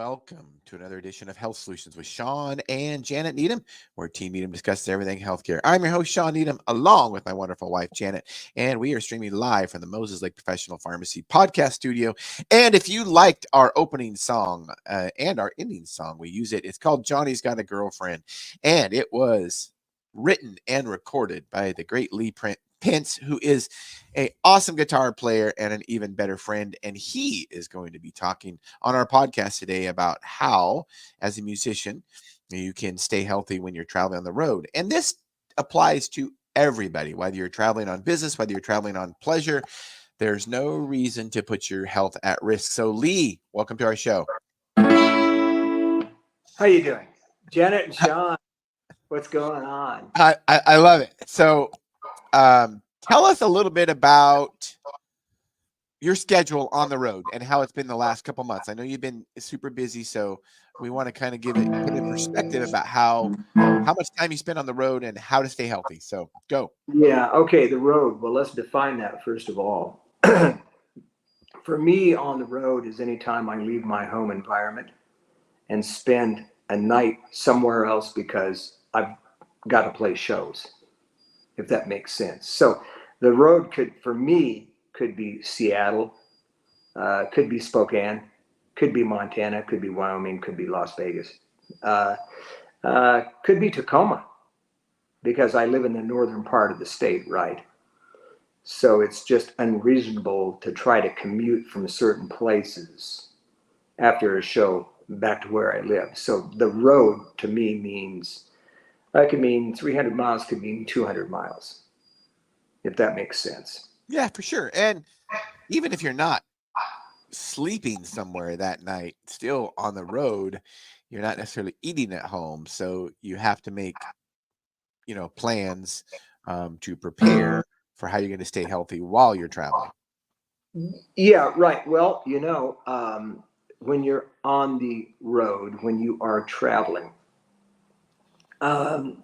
welcome to another edition of Health Solutions with Shawn and Janet Needham, where Team Needham discusses everything healthcare. I'm your host, Shawn Needham, along with my wonderful wife, Janet, and we are streaming live from the Moses Lake Professional Pharmacy podcast studio. And if you liked our opening song and our ending song, we use it. It's called Johnny's Got a Girlfriend, and it was written and recorded by the great Lee Pence, who is an awesome guitar player and an even better friend. And he is going to be talking on our podcast today about how, as a musician, you can stay healthy when you're traveling on the road. And this applies to everybody, whether you're traveling on business, whether you're traveling on pleasure. There's no reason to put your health at risk. So, Lee, welcome to our show. How you doing? Janet and Shawn, what's going on? I love it. So, tell us a little bit about your schedule on the road and how it's been the last couple months. I know you've been super busy, so we want to kind of put in perspective about how much time you spend on the road and how to stay healthy. So go. Yeah, okay, the road. Well, let's define that first of all. For me, on the road is anytime I leave my home environment and spend a night somewhere else because I've got to play shows, if that makes sense. So the road could be Seattle, could be Spokane, could be Montana, could be Wyoming, could be Las Vegas, could be Tacoma, because I live in the northern part of the state, right? So it's just unreasonable to try to commute from certain places after a show back to where I live. So the road to me means, that could mean 300 miles, could mean 200 miles, if that makes sense. Yeah, for sure. And even if you're not sleeping somewhere that night, still on the road, you're not necessarily eating at home. So you have to make, plans to prepare for how you're going to stay healthy while you're traveling. Yeah, right. Well, when you're on the road, when you are traveling,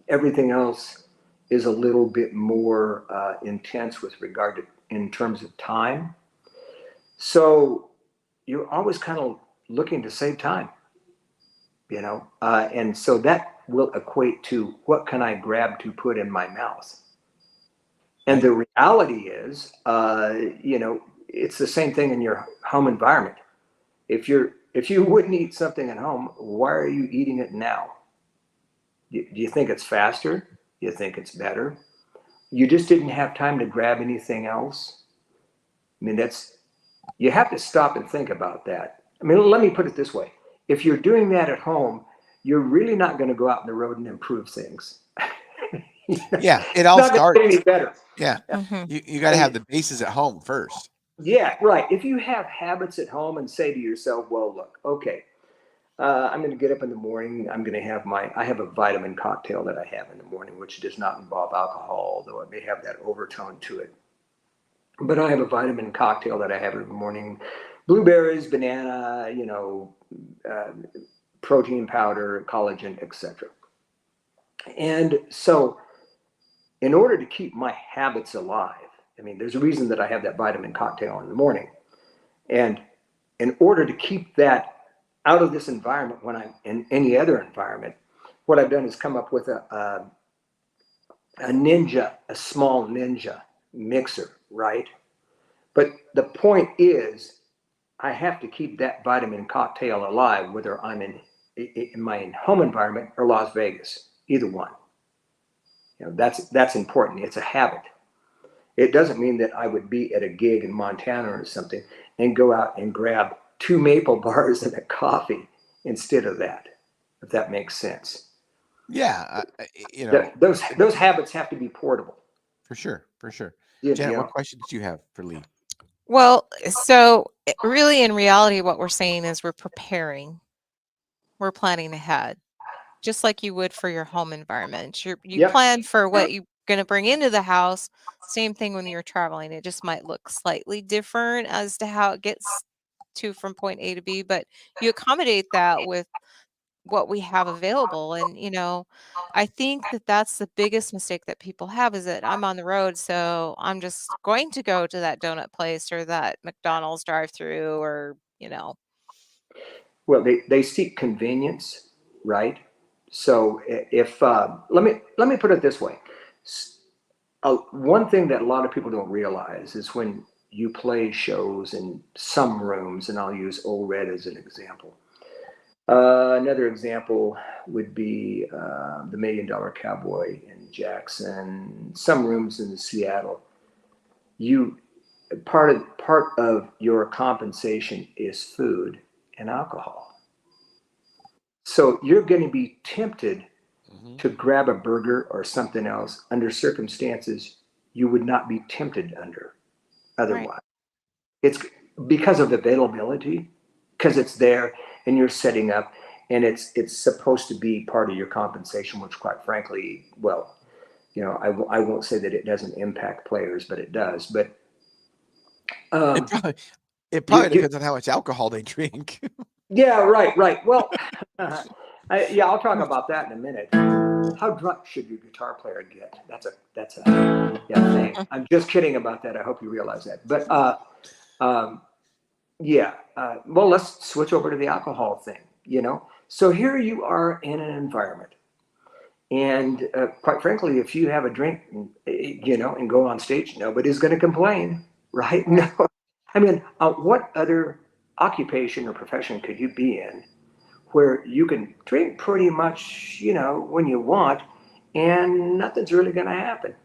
everything else is a little bit more intense with regard to in terms of time. So you're always kind of looking to save time, and so that will equate to what can I grab to put in my mouth. And the reality is, it's the same thing in your home environment. If you wouldn't eat something at home, why are you eating it now? Do you think it's faster? You think it's better? You just didn't have time to grab anything else? I mean, you have to stop and think about that. I mean, let me put it this way. If you're doing that at home, you're really not going to go out on the road and improve things. Yeah, it all starts. Any better. Yeah, you got to have the bases at home first. Yeah, right. If you have habits at home and say to yourself, well, look, okay, I'm going to get up in the morning. I'm going to have I have a vitamin cocktail that I have in the morning, which does not involve alcohol, although it may have that overtone to it. But I have a vitamin cocktail that I have in the morning: blueberries, banana, protein powder, collagen, etc. And so in order to keep my habits alive, I mean, there's a reason that I have that vitamin cocktail in the morning. And in order to keep that out of this environment when I'm in any other environment, what I've done is come up with a small Ninja mixer, right? But the point is, I have to keep that vitamin cocktail alive, whether I'm in my home environment or Las Vegas, either one. That's important. It's a habit. It doesn't mean that I would be at a gig in Montana or something and go out and grab 2 maple bars and a coffee instead of that, if that makes sense. Yeah, those habits have to be portable. For sure. Janet, what question did you have for Lee? Well, so really in reality, what we're saying is we're preparing. We're planning ahead, just like you would for your home environment. You plan for what you're going to bring into the house. Same thing when you're traveling. It just might look slightly different as to how it gets from point A to B, but you accommodate that with what we have available. And, I think that that's the biggest mistake that people have, is that I'm on the road, so I'm just going to go to that donut place or that McDonald's drive-through, or, Well, they seek convenience, right? So if let me put it this way. One thing that a lot of people don't realize is when you play shows in some rooms, and I'll use Old Red as an example. Another example would be the $1 Million Cowboy in Jackson. Some rooms in Seattle. Part of your compensation is food and alcohol. So you're going to be tempted to grab a burger or something else under circumstances you would not be tempted under otherwise. Right. It's because of availability, because it's there and you're setting up, and it's supposed to be part of your compensation, which quite frankly, well, I won't say that it doesn't impact players, but it does. But it probably depends on how much alcohol they drink. Yeah, right. Well, I'll talk about that in a minute. How drunk should your guitar player get? That's a thing. I'm just kidding about that. I hope you realize that. But well, let's switch over to the alcohol thing. So here you are in an environment, and quite frankly, if you have a drink, and go on stage, nobody's going to complain, right? No, I mean, what other occupation or profession could you be in where you can drink pretty much, when you want, and nothing's really going to happen?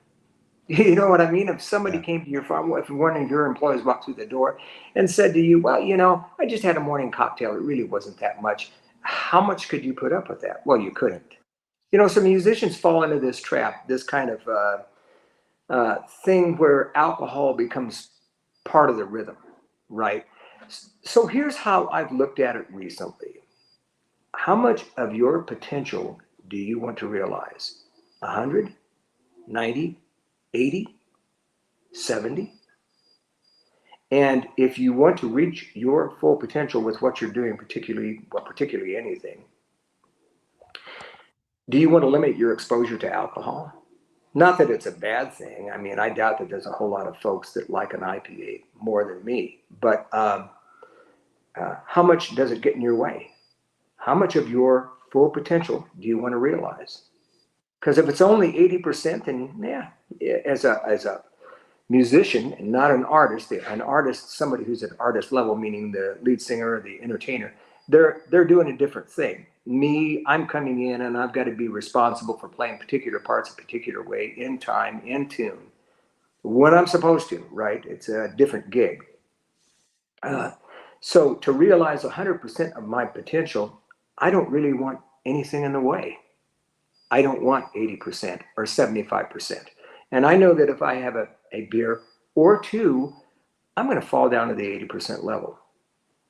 You know what I mean? If somebody came to your farm, if one of your employees walked through the door and said to you, well, I just had a morning cocktail. It really wasn't that much. How much could you put up with that? Well, you couldn't. So musicians fall into this trap, this kind of thing where alcohol becomes part of the rhythm, right? So here's how I've looked at it recently. How much of your potential do you want to realize? 100, 90, 80, 70? And if you want to reach your full potential with what you're doing, particularly anything, do you want to limit your exposure to alcohol? Not that it's a bad thing. I mean, I doubt that there's a whole lot of folks that like an IPA more than me. But how much does it get in your way? How much of your full potential do you want to realize? Because if it's only 80%, then as a musician and not an artist, somebody who's at artist level, meaning the lead singer or the entertainer, they're doing a different thing. Me, I'm coming in and I've got to be responsible for playing particular parts a particular way, in time, in tune, when I'm supposed to, right? It's a different gig. So to realize 100% of my potential, I don't really want anything in the way. I don't want 80% or 75%. And I know that if I have a beer or two, I'm going to fall down to the 80% level.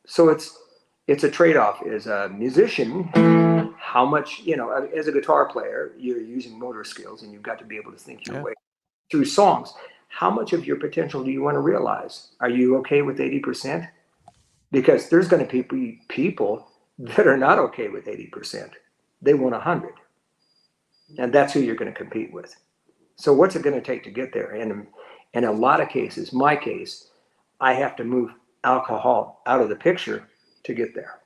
So it's a trade-off. As a musician, how much, as a guitar player, you're using motor skills and you've got to be able to think your way through songs. How much of your potential do you want to realize? Are you okay with 80%? Because there's going to be people that are not okay with 80%. They want 100. And that's who you're going to compete with. So what's it going to take to get there? And in a lot of cases, my case, I have to move alcohol out of the picture to get there.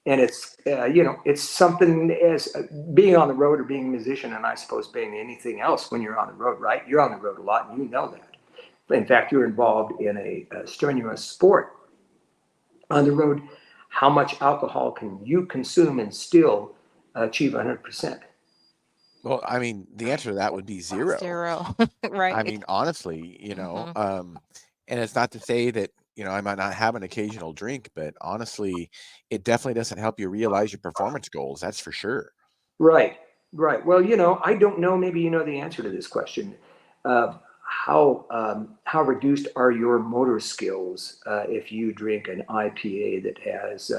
And it's, it's something as being on the road or being a musician, and I suppose being anything else when you're on the road, right? You're on the road a lot and you know that. In fact, you're involved in a strenuous sport on the road. How much alcohol can you consume and still achieve 100%? Well, I mean, the answer to that would be zero. Right. I mean, honestly, and it's not to say that, I might not have an occasional drink, but honestly, it definitely doesn't help you realize your performance goals. That's for sure. Right. Well, I don't know. Maybe you know the answer to this question. How reduced are your motor skills if you drink an IPA that has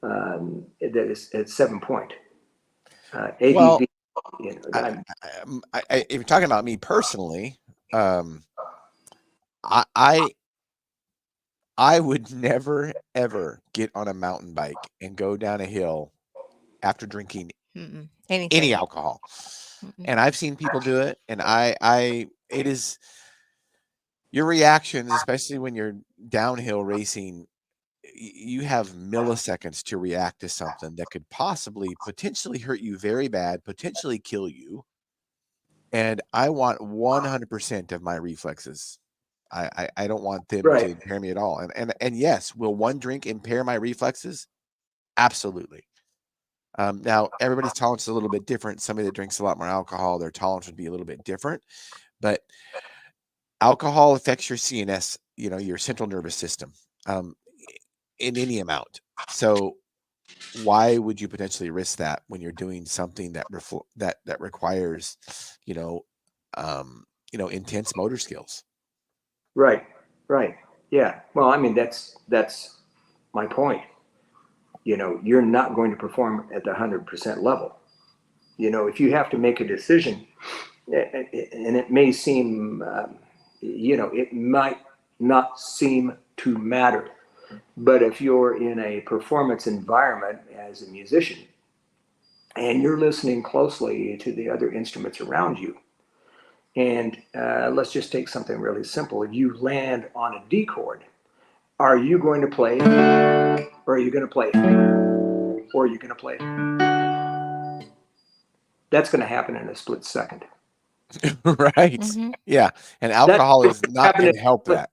that is at 7 point ABV? Well, if you're talking about me personally, I would never ever get on a mountain bike and go down a hill after drinking any alcohol. And I've seen people do it, and it is your reactions, especially when you're downhill racing. you have milliseconds to react to something that could potentially hurt you very bad, potentially kill you. And I want 100% of my reflexes. I don't want them to impair me at all. And yes, will one drink impair my reflexes? Absolutely. Now, everybody's tolerance is a little bit different. Somebody that drinks a lot more alcohol, their tolerance would be a little bit different. But alcohol affects your CNS, your central nervous system, in any amount. So why would you potentially risk that when you're doing something that requires, intense motor skills? Right. Yeah. Well, I mean, that's my point. You're not going to perform at the 100% level. If you have to make a decision, and it may seem, it might not seem to matter, but if you're in a performance environment as a musician and you're listening closely to the other instruments around you, and let's just take something really simple. If you land on a D chord, are you going to play, or are you going to play, or are you going to play? That's going to happen in a split second. Right. Mm-hmm. Yeah. And alcohol is not going to help that.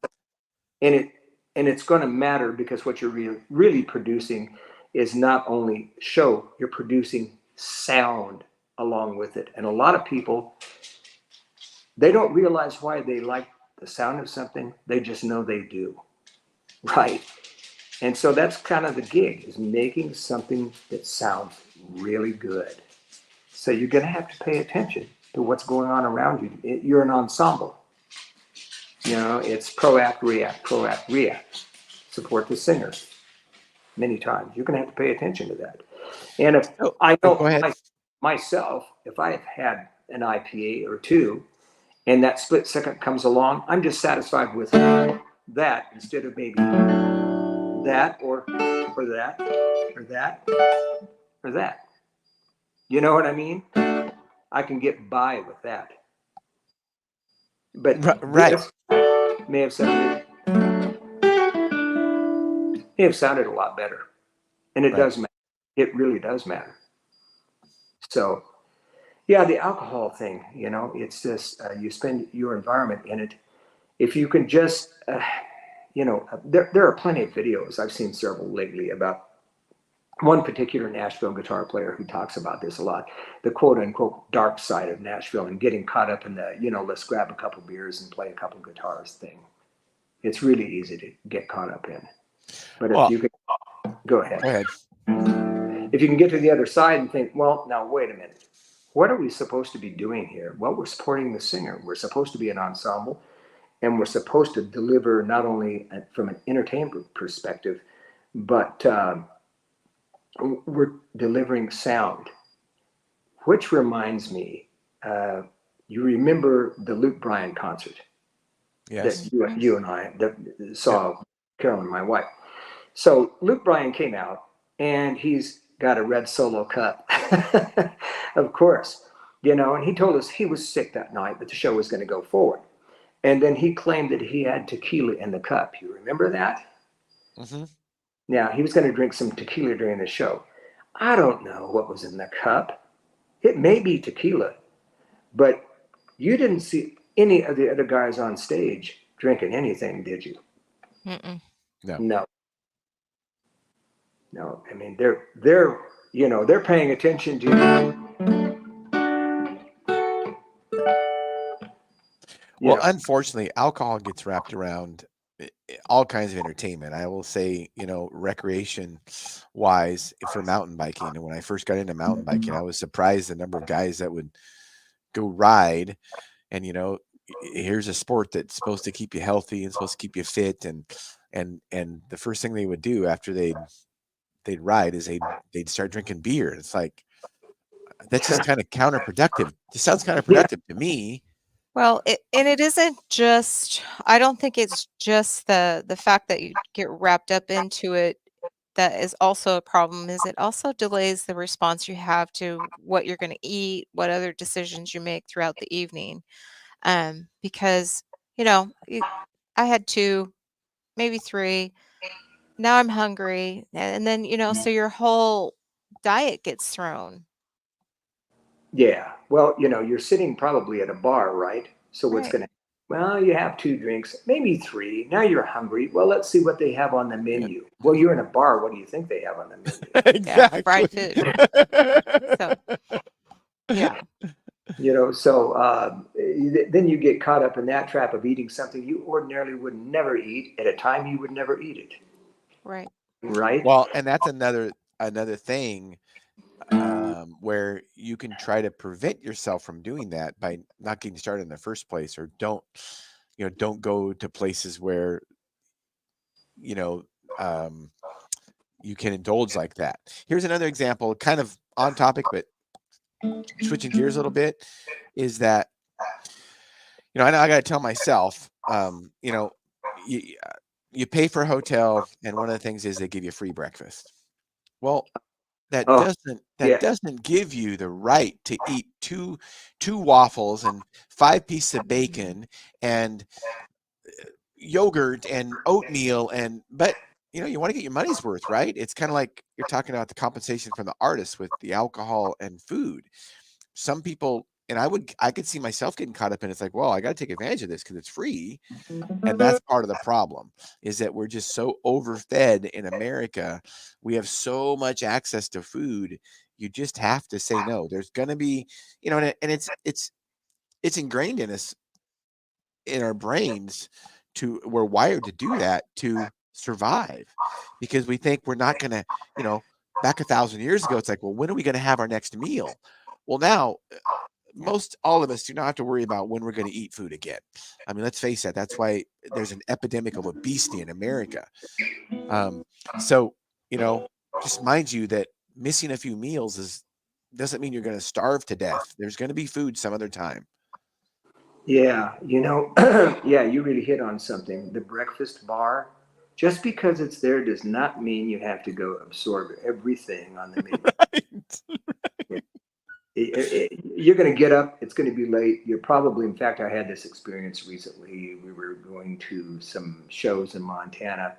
And it's going to matter because what you're really producing is not only show, you're producing sound along with it. And a lot of people, they don't realize why they like the sound of something. They just know they do. Right. And so that's kind of the gig, is making something that sounds really good. So you're going to have to pay attention to what's going on around you. You're an ensemble. It's proact, react. Support the singer. Many times you're going to have to pay attention to that. And if I know myself, if I have had an IPA or two, and that split second comes along, I'm just satisfied with that instead of maybe that or that or that or that. You know what I mean? I can get by with that. But this may have sounded a lot better. And it does matter. It really does matter. So, yeah, the alcohol thing, it's just you spend your environment in it. If you can just, there are plenty of videos. I've seen several lately about one particular Nashville guitar player who talks about this a lot, the quote unquote dark side of Nashville and getting caught up in the, let's grab a couple beers and play a couple guitars thing. It's really easy to get caught up in. But if you can, go ahead. If you can get to the other side and think, well, now wait a minute. What are we supposed to be doing here? Well, we're supporting the singer. We're supposed to be an ensemble, and we're supposed to deliver not only from an entertainment perspective, but we're delivering sound. Which reminds me, you remember the Luke Bryan concert? Yes. That you and I saw, Carolyn, my wife. So Luke Bryan came out, and he's got a red Solo cup, of course, and he told us he was sick that night, but the show was going to go forward. And then he claimed that he had tequila in the cup. You remember that? Mm-hmm. Now, he was going to drink some tequila during the show. I don't know what was in the cup. It may be tequila, but you didn't see any of the other guys on stage drinking anything, did you? Mm-mm. No. I mean, they're paying attention to. Unfortunately, alcohol gets wrapped around all kinds of entertainment. I will say, recreation wise for mountain biking. And when I first got into mountain biking, I was surprised the number of guys that would go ride. And, here's a sport that's supposed to keep you healthy and supposed to keep you fit. And the first thing they would do after they'd ride is they'd start drinking beer. And it's like, that's just kind of counterproductive. It sounds counterproductive to me. Well, it isn't just, I don't think it's just the fact that you get wrapped up into it that is also a problem. Is it also delays the response you have to what you're going to eat, what other decisions you make throughout the evening. Because, I had 2, maybe 3 now I'm hungry. And then, so your whole diet gets thrown. Yeah. Well, you're sitting probably at a bar, right? So what's Right. going to, well, you have 2 drinks, maybe 3. Now you're hungry. Well, let's see what they have on the menu. Well, you're in a bar. What do you think they have on the menu? Yeah, Exactly. fried food. So, yeah. Then you get caught up in that trap of eating something you ordinarily would never eat at a time you would never eat it. Right. Right. Well, and that's another thing where you can try to prevent yourself from doing that by not getting started in the first place, or don't go to places where you can indulge like that. Here's another example, kind of on topic, but switching gears a little bit, is that I know I got to tell myself, you pay for a hotel, and one of the things is they give you free breakfast. Well, that Oh, yeah. doesn't give you the right to eat two waffles and 5 pieces of bacon and yogurt and oatmeal, but you want to get your money's worth, right? It's kind of like you're talking about the compensation from the artist with the alcohol and food. Some people, and I could see myself getting caught up in, it's like, well, I got to take advantage of this because it's free. And that's part of the problem, is that we're just so overfed in America. We have so much access to food. You just have to say no. There's going to be, and it's ingrained in us, in our brains, we're wired to do that to survive, because we think we're not going to, back 1,000 years ago, it's like, well, when are we going to have our next meal? Well, now all of us do not have to worry about when we're going to eat food again. I mean, let's face it. That's why there's an epidemic of obesity in America. So, just mind you that missing a few meals doesn't mean you're going to starve to death. There's going to be food some other time. Yeah. Yeah, you really hit on something. The breakfast bar, just because it's there does not mean you have to go absorb everything on the menu. Right. You're going to get up. It's going to be late. You're probably, in fact, I had this experience recently. We were going to some shows in Montana.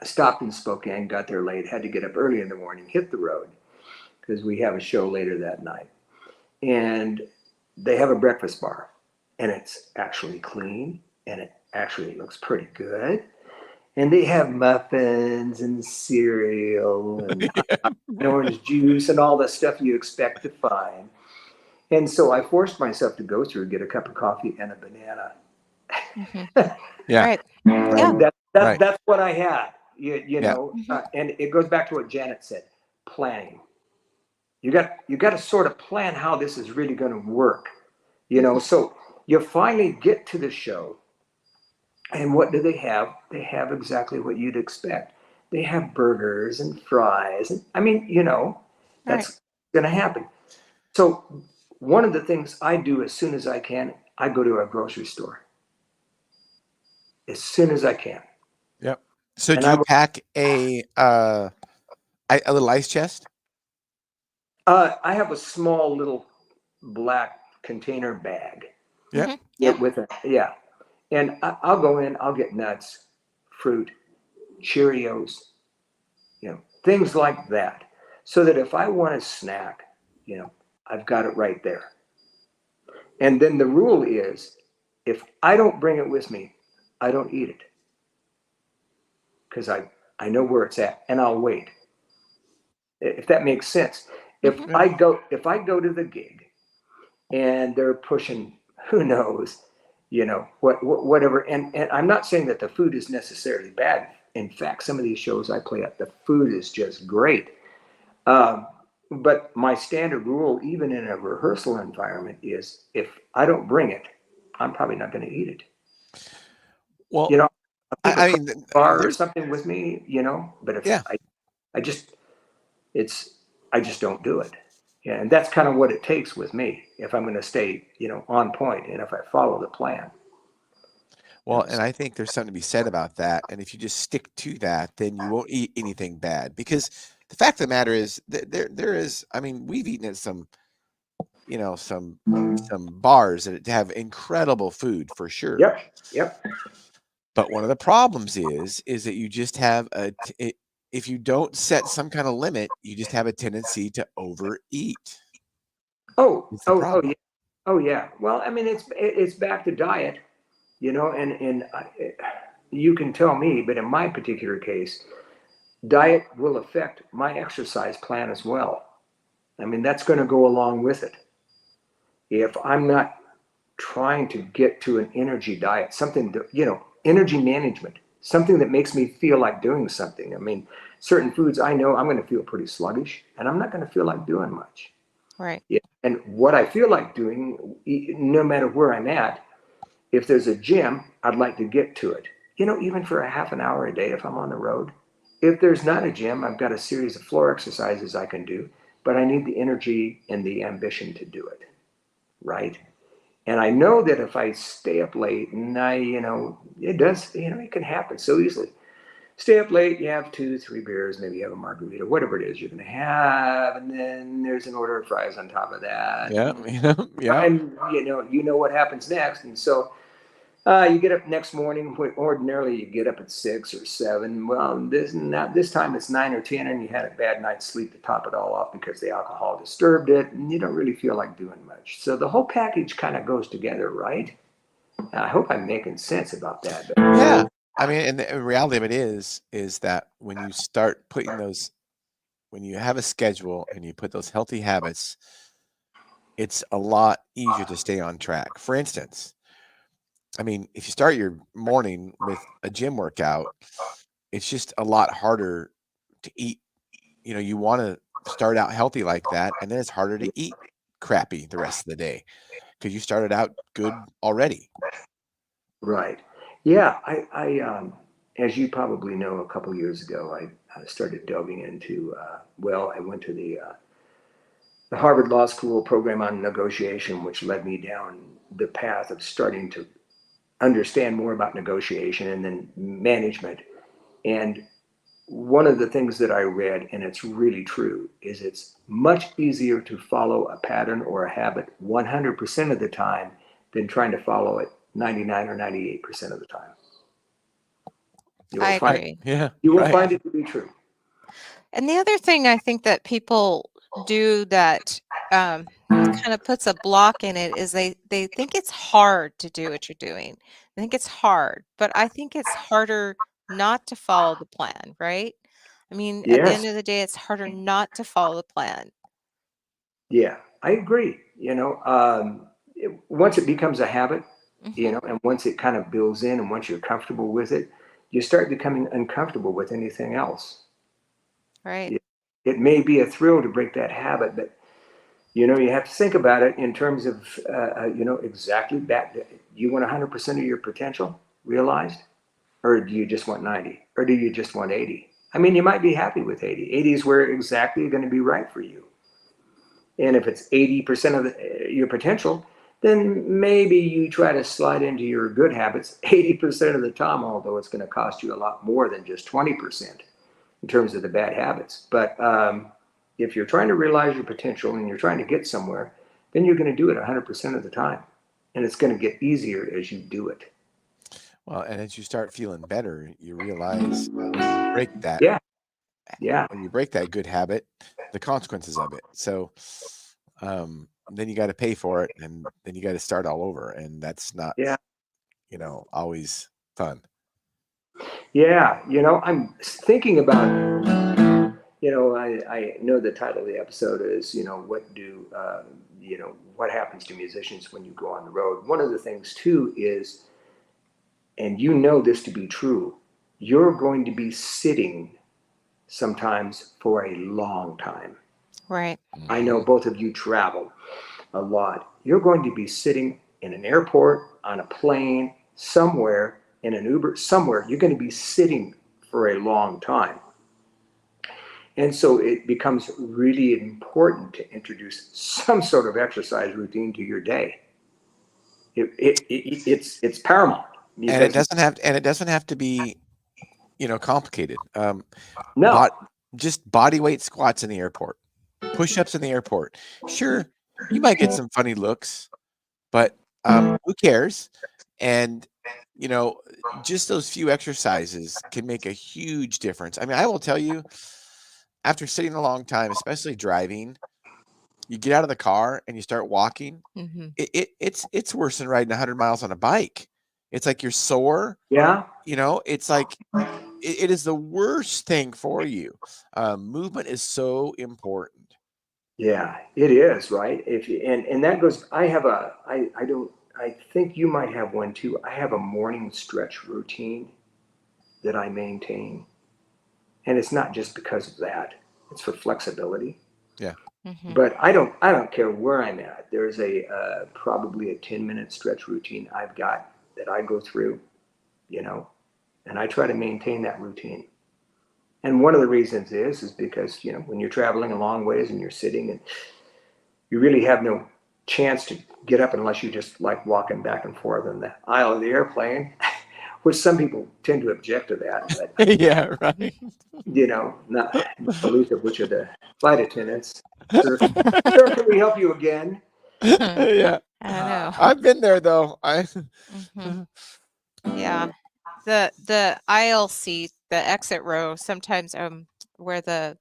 I stopped in Spokane, got there late, had to get up early in the morning, hit the road because we have a show later that night. And they have a breakfast bar, and it's actually clean, and it actually looks pretty good. And they have muffins and cereal and orange juice and all the stuff you expect to find. And so I forced myself to go through, get a cup of coffee and a banana. Yeah. Right. Yeah. Right. That's what I had, and it goes back to what Janet said, planning. You got to sort of plan how this is really going to work, so you finally get to the show. And what do they have? They have exactly what you'd expect. They have burgers and fries. And, I mean, that's going to happen. So one of the things I do as soon as I can, I go to a grocery store. As soon as I can. Yep. So do you pack a little ice chest? I have a small little black container bag. Yeah. Yeah. And I'll go in, I'll get nuts, fruit, Cheerios, things like that. So that if I want a snack, I've got it right there. And then the rule is, if I don't bring it with me, I don't eat it. Because I know where it's at, and I'll wait. If that makes sense. If I go to the gig and they're pushing, who knows, whatever. And I'm not saying that the food is necessarily bad. In fact, some of these shows I play at, the food is just great. But my standard rule, even in a rehearsal environment, is if I don't bring it, I'm probably not going to eat it. Well, I mean, bar or something with me, but if I just don't do it. Yeah, and that's kind of what it takes with me if I'm going to stay, on point, and if I follow the plan. Well, and I think there's something to be said about that. And if you just stick to that, then you won't eat anything bad. Because the fact of the matter is that there is, I mean, we've eaten at some bars that have incredible food for sure. Yep. But one of the problems is that you just have if you don't set some kind of limit, you just have a tendency to overeat. It's the problem. Yeah. Oh yeah. Well, I mean, it's back to diet, and you can tell me, but in my particular case, diet will affect my exercise plan as well. I mean, that's going to go along with it. If I'm not trying to get to an energy diet, something that, energy management, something that makes me feel like doing something. I mean, certain foods I know I'm going to feel pretty sluggish and I'm not going to feel like doing much. Right. Yeah. And what I feel like doing, no matter where I'm at, if there's a gym, I'd like to get to it, even for a half an hour a day if I'm on the road. If there's not a gym, I've got a series of floor exercises I can do, but I need the energy and the ambition to do it. Right. And I know that if I stay up late and it does, it can happen so easily. Stay up late, you have 2-3 beers, maybe you have a margarita, whatever it is you're going to have. And then there's an order of fries on top of that. Yeah. Yeah. And you know what happens next. And so you get up next morning. Ordinarily, you get up at 6 or 7. Well, this time it's 9 or 10, and you had a bad night's sleep to top it all off because the alcohol disturbed it, and you don't really feel like doing much. So the whole package kind of goes together, right? I hope I'm making sense about that. But Yeah. I mean, and the reality of it is that when you start putting when you have a schedule and you put those healthy habits, it's a lot easier to stay on track. For instance, I mean, if you start your morning with a gym workout, it's just a lot harder to eat. You want to start out healthy like that, and then it's harder to eat crappy the rest of the day because you started out good already. Right. Yeah. I as you probably know, a couple years ago, I started delving into, I went to the Harvard Law School program on negotiation, which led me down the path of starting to understand more about negotiation and then management. And one of the things that I read, and it's really true, is it's much easier to follow a pattern or a habit 100% of the time than trying to follow it 99 or 98% of the time. I agree. You will find it to be true. And the other thing I think that people do that kind of puts a block in it is they think it's hard to do what you're doing. I think it's hard, but I think it's harder not to follow the plan, right? I mean, at the end of the day, it's harder not to follow the plan. Yeah, I agree. Once it becomes a habit, and once it kind of builds in and once you're comfortable with it, you start becoming uncomfortable with anything else. Right. It may be a thrill to break that habit, but you have to think about it in terms of, exactly that. You want 100% of your potential realized, or do you just want 90, or do you just want 80? I mean, you might be happy with 80. 80 is where exactly going to be right for you. And if it's 80% of your potential, then maybe you try to slide into your good habits 80% of the time, although it's going to cost you a lot more than just 20% in terms of the bad habits. But if you're trying to realize your potential and you're trying to get somewhere, then you're going to do it 100% of the time. And it's going to get easier as you do it. Well, and as you start feeling better, you realize when you break that. Yeah. When you break that good habit, the consequences of it. So then you got to pay for it, and then you got to start all over, and that's not always fun. Yeah, I'm thinking about, I know the title of the episode is, what happens to musicians when you go on the road. One of the things too is, and this to be true, you're going to be sitting sometimes for a long time. Right. I know both of you travel a lot. You're going to be sitting in an airport, on a plane, somewhere, in an Uber, somewhere. You're going to be sitting for a long time. And so it becomes really important to introduce some sort of exercise routine to your day. It's paramount. And it doesn't have to be, complicated. No. Just body weight squats in the airport, push-ups in the airport. Sure, you might get some funny looks, but who cares? And you know, just those few exercises can make a huge difference. I mean, I will tell you, after sitting a long time, especially driving, you get out of the car and you start walking. It's worse than riding 100 miles on a bike. It's like you're sore. Yeah. You know, it's like it is the worst thing for you. Movement is so important. Yeah, it is, right? If you, and that goes, I think you might have one too. I have a morning stretch routine that I maintain. And it's not just because of that. It's for flexibility. Yeah. But I don't care where I'm at. There's probably a 10-minute stretch routine I've got that I go through, you know, and I try to maintain that routine. And one of the reasons is because, you know, when you're traveling a long ways and you're sitting and you really have no chance to get up unless you just like walking back and forth in the aisle of the airplane, which some people tend to object to that. But, yeah, right. You know, not the least of which are the flight attendants. Sir, can we help you again? Yeah. I know. I've been there though. Yeah. The aisle seat, the exit row, sometimes where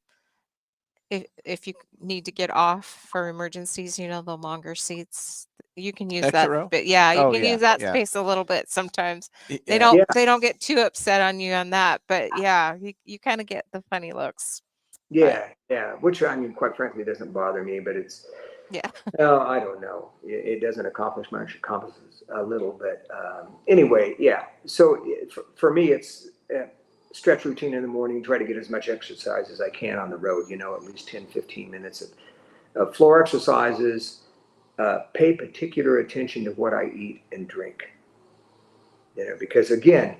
if you need to get off for emergencies, you know, the longer seats, you can use Exit that. row? But yeah, you can use that yeah. space a little bit sometimes. They Yeah. don't get too upset on you on that, but yeah, you kind of get the funny looks. Yeah, yeah. Which, I mean, quite frankly, doesn't bother me, but it's, Yeah. I don't know. It doesn't accomplish much. It accomplishes a little bit. Anyway, yeah. So for me, it's stretch routine in the morning, try to get as much exercise as I can on the road, you know, at least 10, 15 minutes of floor exercises. Pay particular attention to what I eat and drink. You know, because again,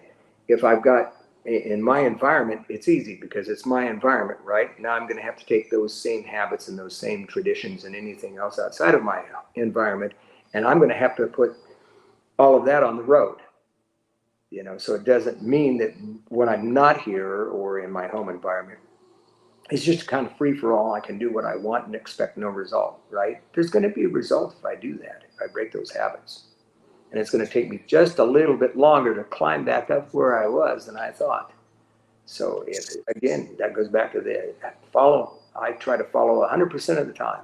if I've got in my environment, it's easy because it's my environment, right? Now I'm going to have to take those same habits and those same traditions and anything else outside of my environment, and I'm going to have to put all of that on the road. You know, so it doesn't mean that when I'm not here or in my home environment, it's just kind of free for all. I can do what I want and expect no result, right? There's going to be a result if I do that, if I break those habits. And it's going to take me just a little bit longer to climb back up where I was than I thought. So again, that goes back to I try to follow 100% of the time,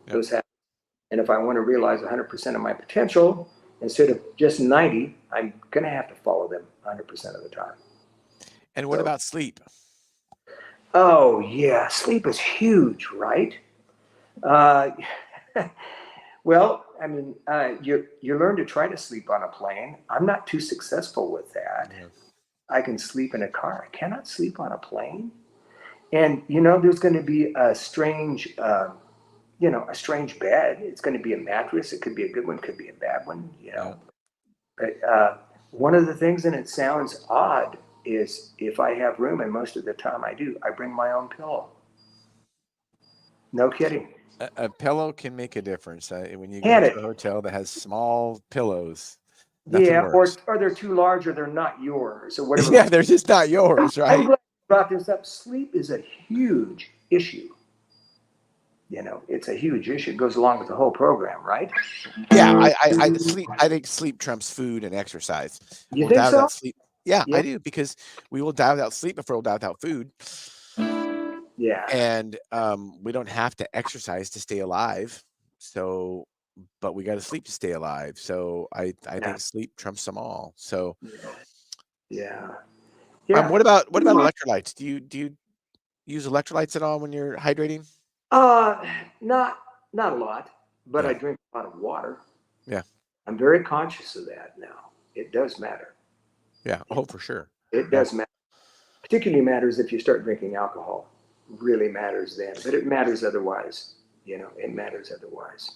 those habits. And if I want to realize 100% of my potential, instead of just 90, I'm going to have to follow them 100% of the time. And what about sleep? Oh yeah, sleep is huge, right? Well, I mean, you learn to try to sleep on a plane. I'm not too successful with that. Yeah. I can sleep in a car. I cannot sleep on a plane. And, you know, there's going to be a strange, a strange bed. It's going to be a mattress. It could be a good one, could be a bad one, you know. Yeah. But one of the things, and it sounds odd, is if I have room, and most of the time I do, I bring my own pillow. No kidding. A pillow can make a difference. When you go to a hotel that has small pillows, nothing works. Or they're too large, or they're not yours, or whatever. Yeah, they're just not yours, right? I'm glad you brought this up. Sleep is a huge issue. You know, it's a huge issue. It goes along with the whole program, right? Yeah, I think sleep trumps food and exercise. You think so? Sleep. Yeah, I do, because we will die without sleep before we'll die without food. Yeah. And we don't have to exercise to stay alive. So, but we got to sleep to stay alive. So I think sleep trumps them all. So yeah. What about electrolytes? Do you use electrolytes at all when you're hydrating? Not a lot, but I drink a lot of water. Yeah. I'm very conscious of that now. It does matter. Yeah. Oh, for sure. It does matter. Particularly matters if you start drinking alcohol. Really matters then, but it matters otherwise. You know, it matters otherwise.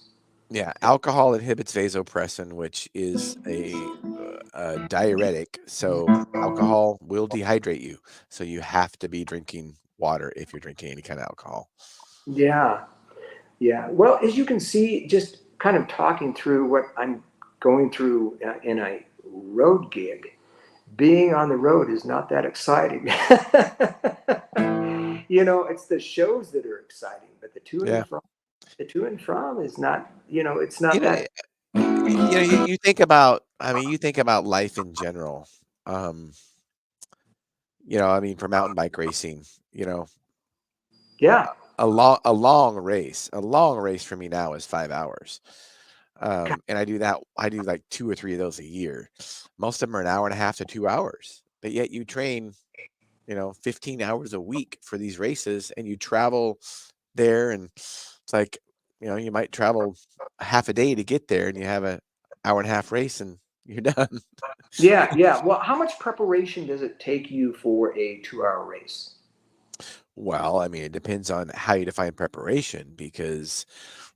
Yeah, alcohol inhibits vasopressin, which is a diuretic. So alcohol will dehydrate you. So you have to be drinking water if you're drinking any kind of alcohol. Yeah. Well, as you can see, just kind of talking through what I'm going through in a road gig, being on the road is not that exciting. You know, it's the shows that are exciting, but the to and from is not, you know, it's not that. you think about, I mean, you think about life in general. I mean, for mountain bike racing, Yeah. a long race for me now is 5 hours. And I do like 2 or 3 of those a year. Most of them are an hour and a half to 2 hours, but yet you train, 15 hours a week for these races, and you travel there, and it's like, you might travel a half a day to get there, and you have an hour and a half race and you're done. Yeah. Yeah. Well, how much preparation does it take you for a 2-hour race? Well, I mean, it depends on how you define preparation, because,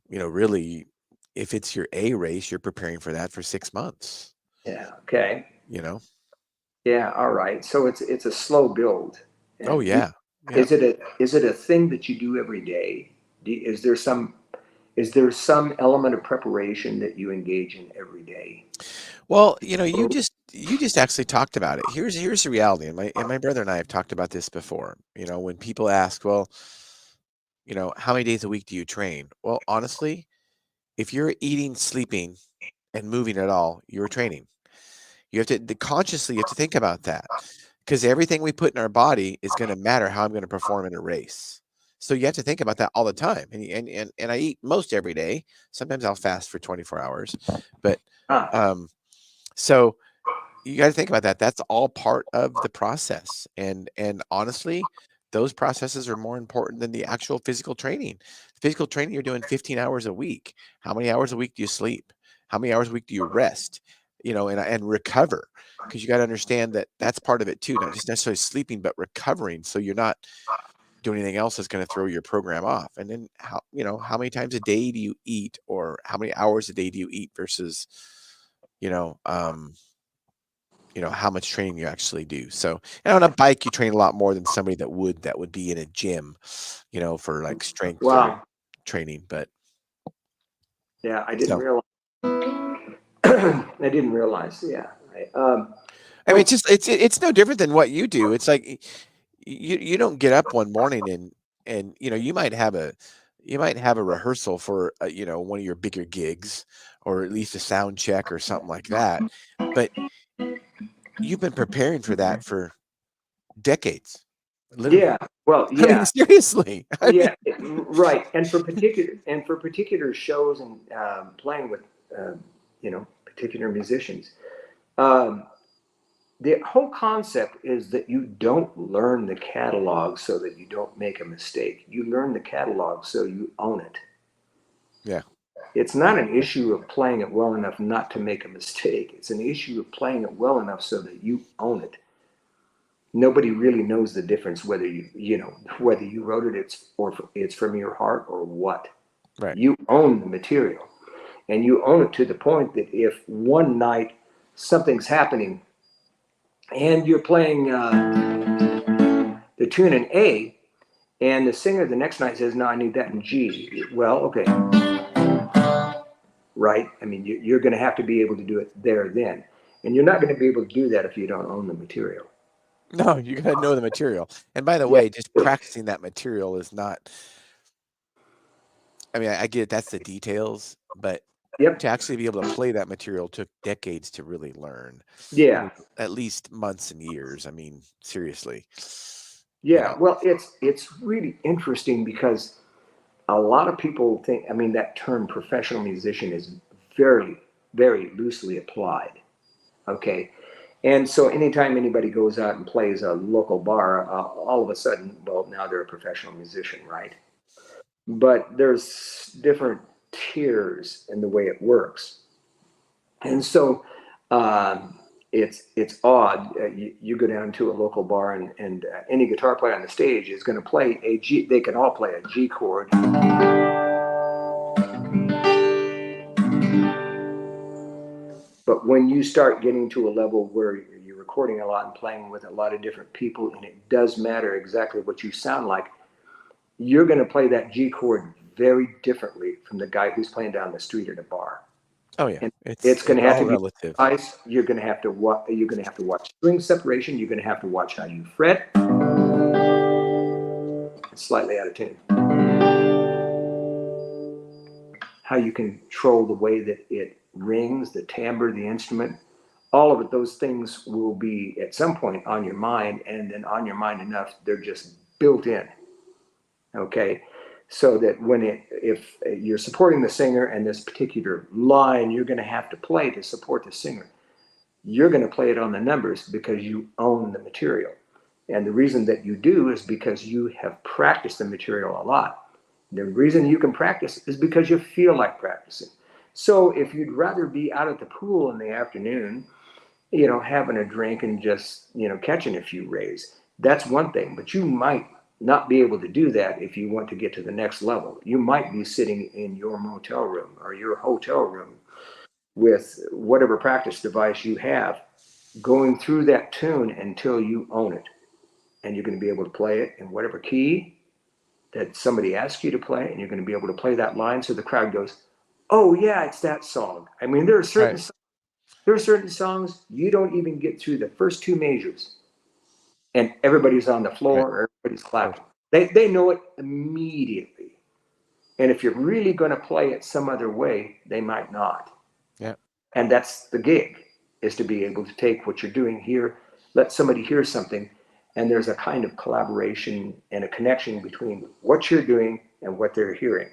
really, if it's your A race, you're preparing for that for 6 months. Yeah. Okay. you know Yeah. All right. So it's a slow build. Oh And yeah. Yeah. is it a thing that you do every day? Is there some element of preparation that you engage in every day? Well, you just actually talked about it. Here's the reality, and my brother and I have talked about this before. When people ask, well, how many days a week do you train? Well, honestly, if you're eating, sleeping, and moving at all, you're training. You have to consciously, you have to think about that, because everything we put in our body is going to matter how I'm going to perform in a race. So you have to think about that all the time. And I eat most every day. Sometimes I'll fast for 24 hours, but so you got to think about that. That's all part of the process. And honestly, those processes are more important than the actual physical training. Physical training, you're doing 15 hours a week. How many hours a week do you sleep? How many hours a week do you rest? And recover, because you got to understand that that's part of it too. Not just necessarily sleeping, but recovering, so you're not doing anything else that's going to throw your program off. And then how many times a day do you eat, or how many hours a day do you eat versus how much training you actually do. So, and on a bike, you train a lot more than somebody that would be in a gym, for like strength or training. But yeah, I didn't realize. I didn't realize. Yeah. I mean, it's no different than what you do. It's like you don't get up one morning and you might have a rehearsal for one of your bigger gigs, or at least a sound check or something like that. But you've been preparing for that for decades. Literally. Yeah. Well, I mean, yeah. seriously. Yeah. Right. And for particular shows and playing with particular musicians, the whole concept is that you don't learn the catalog so that you don't make a mistake. You learn the catalog so you own it. Yeah. It's not an issue of playing it well enough not to make a mistake. It's an issue of playing it well enough so that you own it. Nobody really knows the difference whether whether you wrote it or it's from your heart or what. Right. You own the material, and you own it to the point that if one night something's happening and you're playing the tune in A, and the singer the next night says, "No, I need that in G." Well, okay. Right? I mean, you're going to have to be able to do it there then. And you're not going to be able to do that if you don't own the material. No, you got to know the material. And by the way, just practicing that material is not, I mean, I get it, that's the details, but to actually be able to play that material took decades to really learn. Yeah. I mean, at least months and years. I mean, seriously. Yeah. Well, it's really interesting because a lot of people think, I mean, that term professional musician is very, very loosely applied. Okay. And so anytime anybody goes out and plays a local bar, all of a sudden, well, now they're a professional musician, right? But there's different tiers in the way it works. And so it's odd. You go down to a local bar and any guitar player on the stage is going to play a G. They can all play a G chord. But when you start getting to a level where you're recording a lot and playing with a lot of different people, and it does matter exactly what you sound like, you're going to play that G chord very differently from the guy who's playing down the street at a bar. Oh yeah, it's going to have to be relative. precise. You're going to have to watch string separation. You're going to have to watch how you fret. It's slightly out of tune. How you control the way that it rings, the timbre, the instrument, all of it, those things will be at some point on your mind, and then on your mind enough, they're just built in. Okay. So that if you're supporting the singer and this particular line you're going to have to play to support the singer, you're going to play it on the numbers because you own the material. And the reason that you do is because you have practiced the material a lot. The reason you can practice is because you feel like practicing. So if you'd rather be out at the pool in the afternoon, having a drink and just, catching a few rays, that's one thing. But you might not be able to do that if you want to get to the next level. You might be sitting in your motel room or your hotel room with whatever practice device you have, going through that tune until you own it. And you're going to be able to play it in whatever key that somebody asks you to play, and you're going to be able to play that line so the crowd goes, oh yeah, it's that song. I mean, there are certain songs you don't even get through the first two measures and everybody's on the floor or everybody's clapping. They know it immediately. And if you're really going to play it some other way, they might not. Yeah. And that's the gig, is to be able to take what you're doing here, let somebody hear something, and there's a kind of collaboration and a connection between what you're doing and what they're hearing.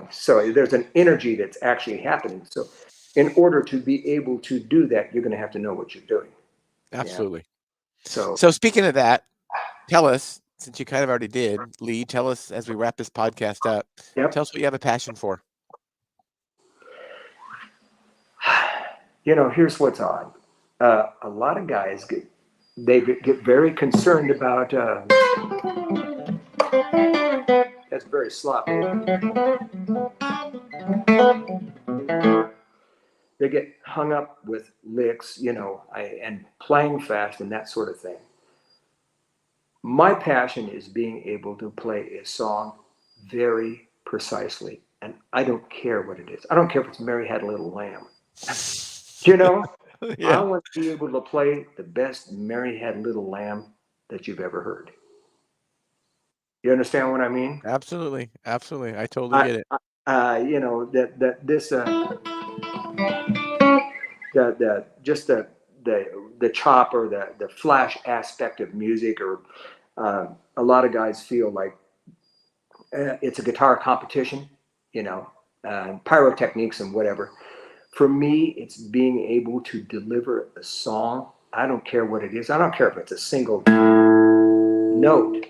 So there's an energy that's actually happening. So in order to be able to do that, you're going to have to know what you're doing. Absolutely. Yeah. So speaking of that, tell us, since you kind of already did, Lee, tell us as we wrap this podcast up, tell us what you have a passion for. Here's what's odd. A lot of guys get very concerned about, that's very sloppy. They get hung up with licks, and playing fast and that sort of thing. My passion is being able to play a song very precisely, and I don't care what it is. I don't care if it's Mary Had a Little Lamb. Yeah. I want to be able to play the best Mary Had a Little Lamb that you've ever heard. You understand what I mean? Absolutely. I totally get it. The chop or the flash aspect of music, or a lot of guys feel like it's a guitar competition, pyrotechniques and whatever. For me, it's being able to deliver a song. I don't care what it is. I don't care if it's a single note.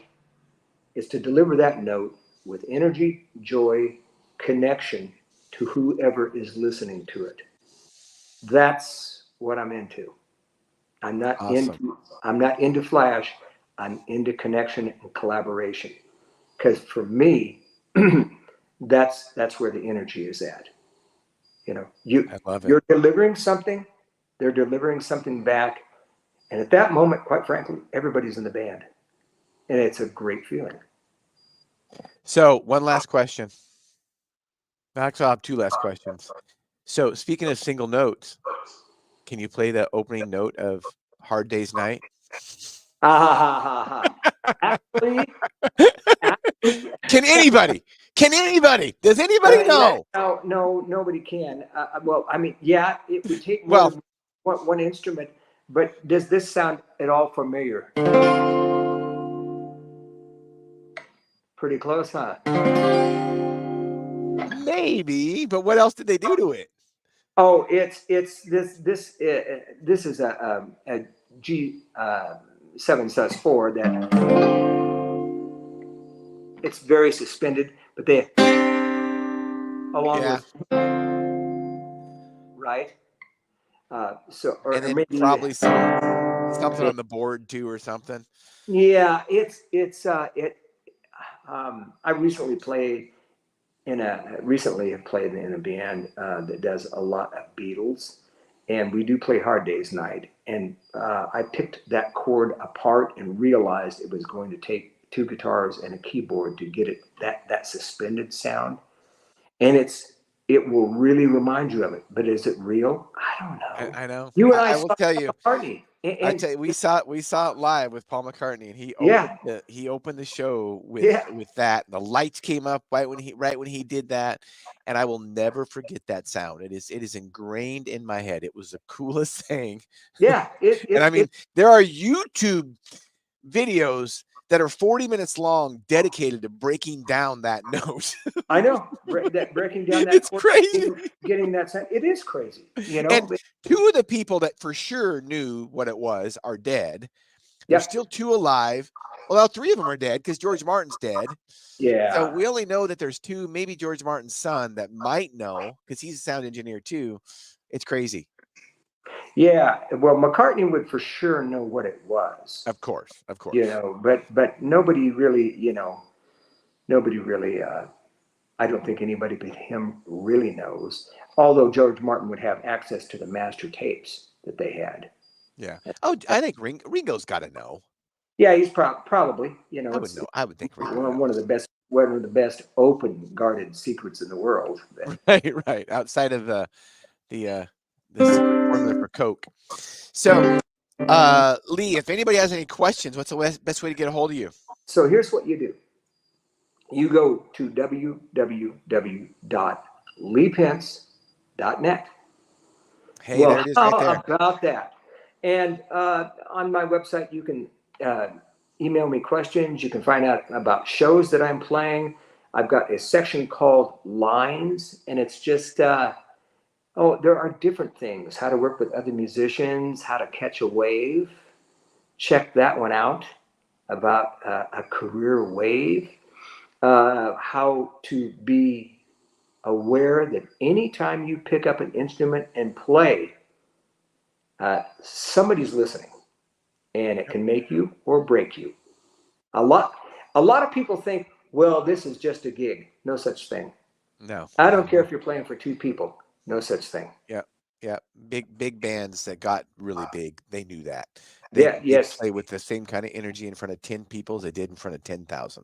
It's to deliver that note with energy, joy, connection to whoever is listening to it. That's what I'm into. I'm not into flash. I'm into connection and collaboration. Because for me, that's where the energy is at. I love it. You're delivering something, they're delivering something back. And at that moment, quite frankly, everybody's in the band. And it's a great feeling. So one last question. Actually, I'll have two last questions. So speaking of single notes, can you play the opening note of Hard Day's Night? Actually, Can anybody? Does anybody know? No, nobody can. Well, I mean, yeah, it would take more than one instrument, but does this sound at all familiar? Pretty close, huh? Maybe, but what else did they do to it? Oh, it's this is a G7 sus4 that it's very suspended, but they along with right. So or and then maybe probably something on the board too or something. Yeah, I recently played in a band that does a lot of Beatles, and we do play Hard Day's Night. And I picked that chord apart and realized it was going to take two guitars and a keyboard to get it that suspended sound. And it will really remind you of it. But is it real? I don't know. I know. You and I will saw tell it at you. the party. I tell you, we saw it live with Paul McCartney, and he opened the show with that. The lights came up right when he did that, and I will never forget that sound. It is ingrained in my head. It was the coolest thing. Yeah, and I mean, there are YouTube videos that are 40 minutes long dedicated to breaking down that note. I know breaking down that. It's crazy. Getting that sound. It is crazy. You know, and two of the people that for sure knew what it was are dead. There's still two alive. Well, three of them are dead because George Martin's dead. Yeah. So we only know that there's two, maybe George Martin's son that might know because he's a sound engineer too. It's crazy. Yeah. Well, McCartney would for sure know what it was. Of course. You know, but nobody really, I don't think anybody but him really knows. Although George Martin would have access to the master tapes that they had. Yeah. Oh, I think Ringo's got to know. Yeah, he's probably. You know, I would think Ringo one of the best open guarded secrets in the world. Right. Outside of the formula for Coke. So, Lee, if anybody has any questions, what's the best way to get a hold of you? So here's what you do. You go to www.leepence.net. Hey, there it is right there. About that. And on my website, you can email me questions. You can find out about shows that I'm playing. I've got a section called Lines, and it's just, there are different things. How to work with other musicians, how to catch a wave. Check that one out, about a career wave. How to be aware that anytime you pick up an instrument and play, somebody's listening, and it can make you or break you. A lot of people think, well, this is just a gig. No such thing. No. I don't care if you're playing for two people. No such thing. Yeah. Big bands that got really big, they knew that. They play with the same kind of energy in front of 10 people as they did in front of 10,000.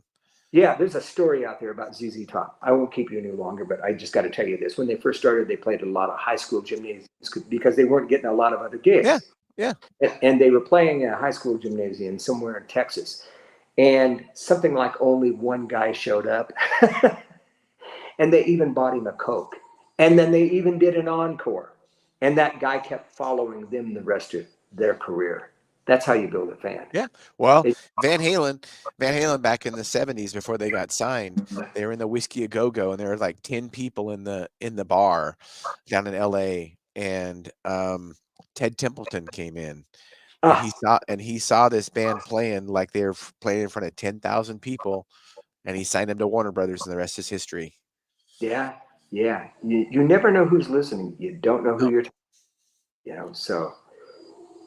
Yeah, there's a story out there about ZZ Top. I won't keep you any longer, but I just got to tell you this. When they first started, they played a lot of high school gymnasiums because they weren't getting a lot of other gigs. Yeah. And they were playing a high school gymnasium somewhere in Texas. And something like only one guy showed up. And they even bought him a Coke. And then they even did an encore. And that guy kept following them the rest of their career. That's how you build a fan. Yeah. Well, Van Halen back in the 70s before they got signed, they were in the Whiskey A Go-Go, and there were like 10 people in the bar down in LA, and Ted Templeton came in. And he saw this band playing like they were playing in front of 10,000 people, and he signed them to Warner Brothers, and the rest is history. Yeah. You never know who's listening. You don't know who you're talking to, so.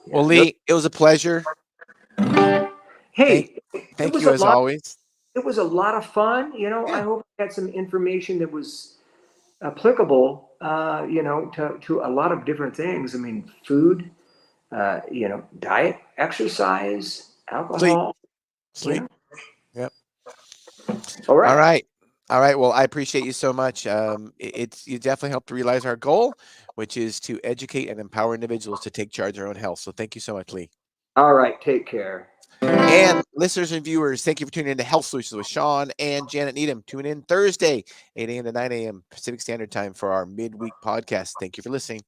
Yeah. Well, Lee, it was a pleasure. Hey, thank you as always. It was a lot of fun. I hope I had some information that was applicable, to a lot of different things. I mean, food, diet, exercise, alcohol. Sleep. Yep. All right. Well, I appreciate you so much. You definitely helped realize our goal, which is to educate and empower individuals to take charge of their own health. So thank you so much, Lee. All right. Take care. And listeners and viewers, thank you for tuning in to Health Solutions with Shawn and Janet Needham. Tune in Thursday, 8 a.m. to 9 a.m. Pacific Standard Time for our midweek podcast. Thank you for listening.